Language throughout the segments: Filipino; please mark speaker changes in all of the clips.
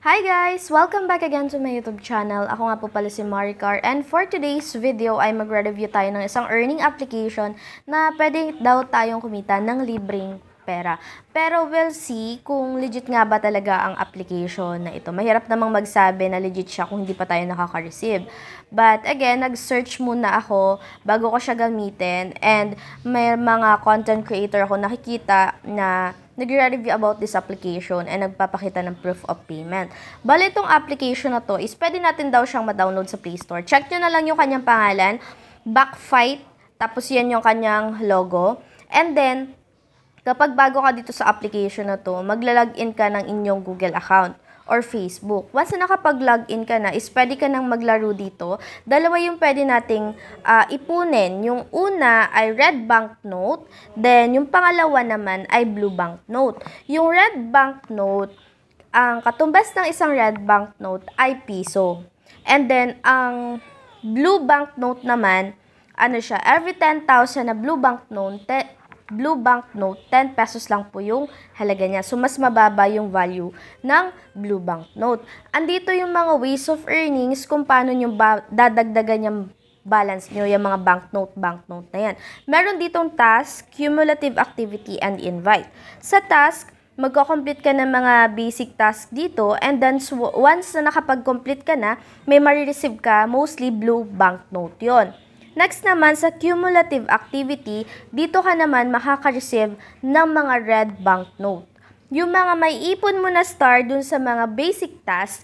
Speaker 1: Hi guys! Welcome back again to my YouTube channel. Ako nga po pala si Maricar, and for today's video ay magre-review tayo ng isang earning application na pwede daw tayong kumita ng libreng pera. Pero we'll see kung legit nga ba talaga ang application na ito. Mahirap namang magsabi na legit siya kung hindi pa tayo nakaka-receive. But again, nag-search muna ako bago ko siya gamitin, and may mga content creator ako nakikita na nagre-review about this application and nagpapakita ng proof of payment. Bale, itong application na to is pwede natin daw siyang ma-download sa Play Store. Check nyo na lang yung kanyang pangalan, Backfight, tapos yan yung kanyang logo. And then, kapag bago ka dito sa application na to, magla-login ka ng inyong Google account or Facebook. Once na nakapag-login ka na, is pwede ka nang maglaro dito. Dalawa yung pwede nating ipunin. Yung una ay red banknote, then yung pangalawa naman ay blue banknote. Yung red banknote, ang katumbas ng isang red banknote ay piso. And then, ang blue banknote naman, ano siya, every 10,000 na blue banknote, 10 pesos lang po yung halaga niya. So, mas mababa yung value ng blue banknote. Andito yung mga ways of earnings kung paano nyo dadagdagan yung balance nyo, yung mga banknote na yan. Meron ditong task, cumulative activity, and invite. Sa task, magko-complete ka ng mga basic task dito, and then once na nakapag-complete ka na, may marireceive ka, mostly blue banknote yon. Next naman, sa cumulative activity, dito ka naman makaka-receive ng mga red banknote. Yung mga may ipon mo na star dun sa mga basic task,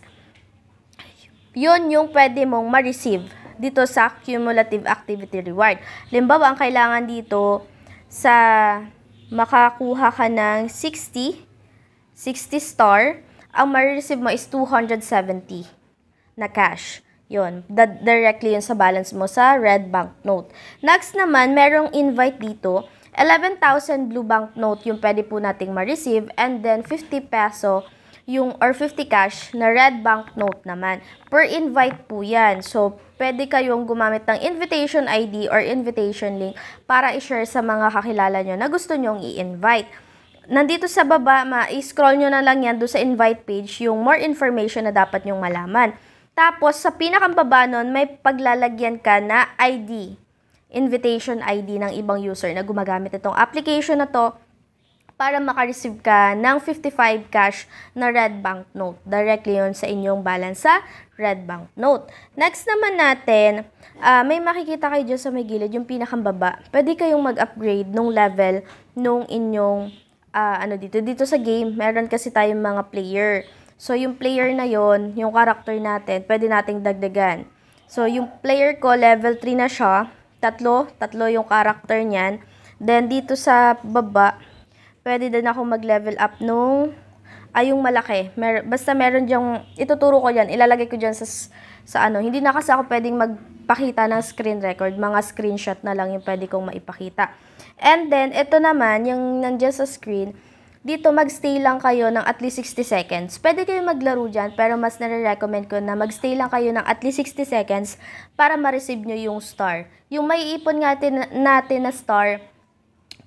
Speaker 1: yun yung pwede mong ma-receive dito sa cumulative activity reward. Limbawa, ang kailangan dito sa makakuha ka ng 60 star, ang ma-receive mo is 270 na cash. Yun, directly yun sa balance mo sa red banknote. Next naman, merong invite dito. 11,000 blue banknote yung pwede po nating ma-receive, and then 50 peso or 50 cash na red banknote naman. Per invite po yan. So, pwede kayong gumamit ng invitation ID or invitation link para i-share sa mga kakilala nyo na gusto nyong i-invite. Nandito sa baba, ma-scroll nyo na lang yan doon sa invite page yung more information na dapat nyong malaman. Tapos, sa pinakambaba nun, may paglalagyan ka na ID, invitation ID ng ibang user na gumagamit itong application na to para makareceive ka ng 55 cash na red banknote. Directly yun sa inyong balance sa red banknote. Next naman natin, may makikita kayo dyan sa may gilid, yung pinakambaba. Pwede kayong mag-upgrade nung level nung inyong, dito sa game, meron kasi tayong mga player. So, yung player na yon, yung character natin, pwede nating dagdagan. So, yung player ko, level 3 na siya. Tatlo yung character niyan. Then, dito sa baba, pwede din ako mag-level up nung, yung malaki. Basta meron diyang, ituturo ko yan, ilalagay ko dyan sa hindi na kasi ako pwedeng magpakita ng screen record. Mga screenshot na lang yung pwede kong maipakita. And then, ito naman, yung nandiyan sa screen, dito magstay lang kayo ng at least 60 seconds. Pwede kayo maglaro dyan, pero mas nare-recommend ko na magstay lang kayo ng at least 60 seconds para ma-receive nyo yung star. Yung may ipon natin na star,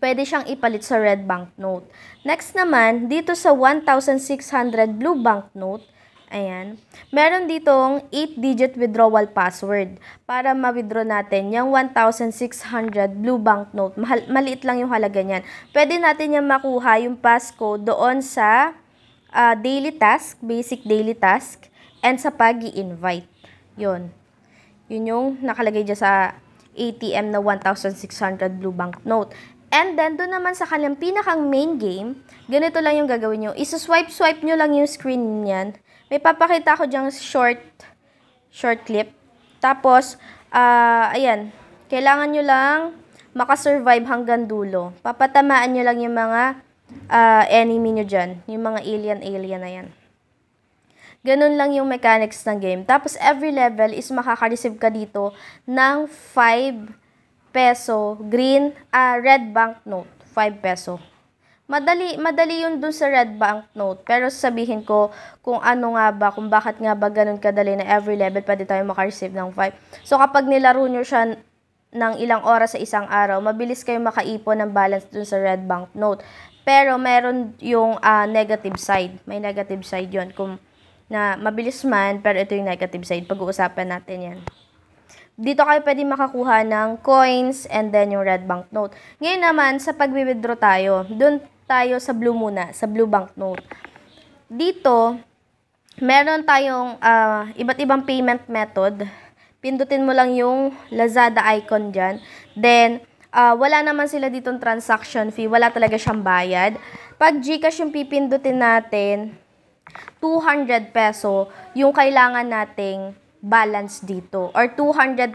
Speaker 1: pwede siyang ipalit sa red banknote. Next naman, dito sa 1,600 blue banknote, ayan, meron ditong 8-digit withdrawal password para ma-withdraw natin yung 1,600 blue banknote. Maliit lang yung halaga niyan. Pwede natin yung makuha yung passcode doon sa daily task, basic daily task, and sa pag-i-invite. Yun yung nakalagay dyan sa ATM na 1,600 blue banknote. And then, doon naman sa kanyang pinakang main game, ganito lang yung gagawin nyo. Isa-swipe nyo lang yung screen niyan. May papakita ko dyang short clip. Tapos, ayan, kailangan nyo lang makasurvive hanggang dulo. Papatamaan nyo lang yung mga enemy nyo dyan. Yung mga alien na yan. Ganun lang yung mechanics ng game. Tapos, every level is makaka-receive ka dito ng 5 peso red banknote. 5 peso. Madali yun dun sa red banknote. Pero sabihin ko kung bakit nga ba ganun kadali na every level pwede tayo maka-receive ng 5. So, kapag nilaro nyo siya ng ilang oras sa isang araw, mabilis kayo makaipon ng balance dun sa red banknote. Pero meron yung negative side. May negative side yon. Kung na mabilis man, pero ito yung negative side. Pag-uusapan natin yan. Dito kayo pwede makakuha ng coins and then yung red banknote. Ngayon naman, sa pag-withdraw tayo, doon tayo sa blue muna, sa blue banknote. Dito, meron tayong iba't ibang payment method. Pindutin mo lang yung Lazada icon dyan. Then, wala naman sila ditong transaction fee. Wala talaga siyang bayad. Pag GCash yung pipindutin natin, 200 peso yung kailangan nating balance dito. Or 200,000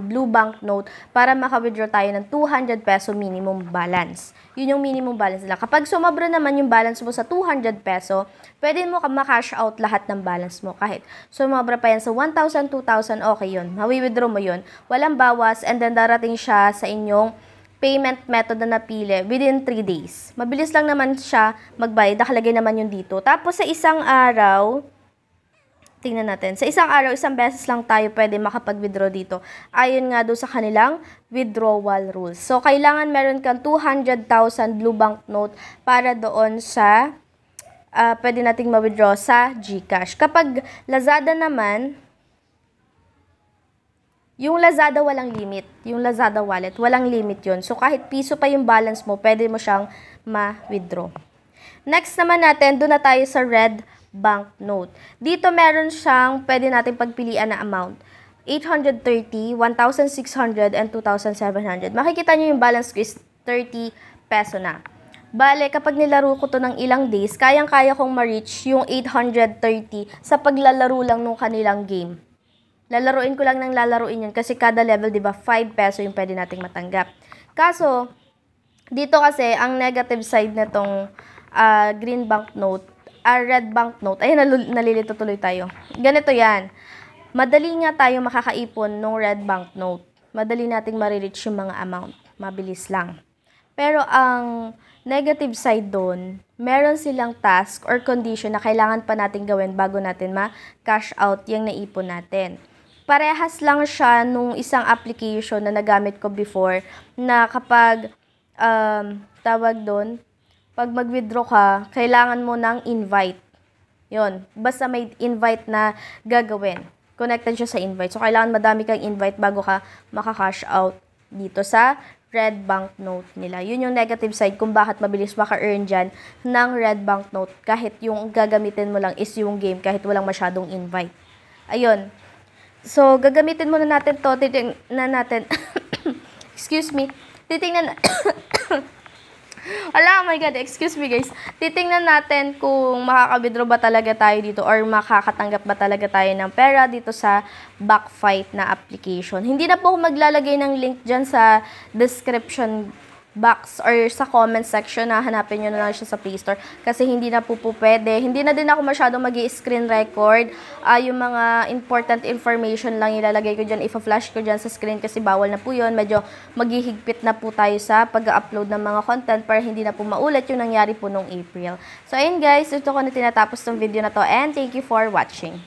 Speaker 1: blue banknote para maka-withdraw tayo ng 200 peso minimum balance. Yun yung minimum balance nila. Kapag sumobra naman yung balance mo sa 200 peso, pwede mo ma-cash out lahat ng balance mo. Kahit sumobra pa yan sa 1,000, 2,000, okay yun. Mawi-withdraw mo yun. Walang bawas and then darating siya sa inyong payment method na napili within 3 days. Mabilis lang naman siya magbayad. Nakalagay naman yun dito. Tapos sa isang araw, tingnan natin. Sa isang araw, isang beses lang tayo pwede makapag-withdraw dito. Ayon nga doon sa kanilang withdrawal rules. So, kailangan meron kang 200,000 blue banknote para doon sa pwede nating ma-withdraw sa GCash. Kapag Lazada naman, yung Lazada walang limit. Yung Lazada wallet, walang limit yun. So, kahit piso pa yung balance mo, pwede mo siyang ma-withdraw. Next naman natin, doon na tayo sa red banknote. Dito meron siyang pwede natin pagpilian na amount. 830, 1,600, and 2,700. Makikita nyo yung balance ko is 30 peso na. Bale, kapag nilaro ko to ng ilang days, kayang-kaya kong ma-reach yung 830 sa paglalaro lang nung kanilang game. Lalaruin ko lang ng lalaruin yun kasi kada level, di ba, 5 peso yung pwede nating matanggap. Kaso, dito kasi, ang negative side nitong green banknote, red banknote, ayun, nalilito tuloy tayo. Ganito yan. Madali nga tayo makakaipon ng red banknote. Madali nating ma-reach yung mga amount. Mabilis lang. Pero ang negative side doon, meron silang task or condition na kailangan pa natin gawin bago natin ma-cash out yung naipon natin. Parehas lang siya nung isang application na nagamit ko before na kapag tawag doon, pag mag-withdraw ka, kailangan mo ng invite. Yun. Basta may invite na gagawin. Connected siya sa invite. So, kailangan madami kang invite bago ka maka-cash out dito sa red banknote nila. Yun yung negative side kung bakit mabilis maka-earn dyan ng red banknote kahit yung gagamitin mo lang is yung game kahit walang masyadong invite. Ayun. So, gagamitin muna natin to. Titingnan natin. Excuse me. Titingnan Ala, oh my God, excuse me guys. Titingnan natin kung makaka-withdraw ba talaga tayo dito or makakatanggap ba talaga tayo ng pera dito sa Backfight na application. Hindi na po ako maglalagay ng link dyan sa description box or sa comment section na hanapin nyo na lang siya sa Play Store kasi hindi na po pwede. Hindi na din ako masyadong mag-i-screen record. Yung mga important information lang ilalagay ko dyan, ipa-flash ko dyan sa screen kasi bawal na po yun. Medyo maghihigpit na po tayo sa pag-upload ng mga content para hindi na po maulit yung nangyari po nung April. So ayun guys, ito ko na tinatapos tong video na to and thank you for watching.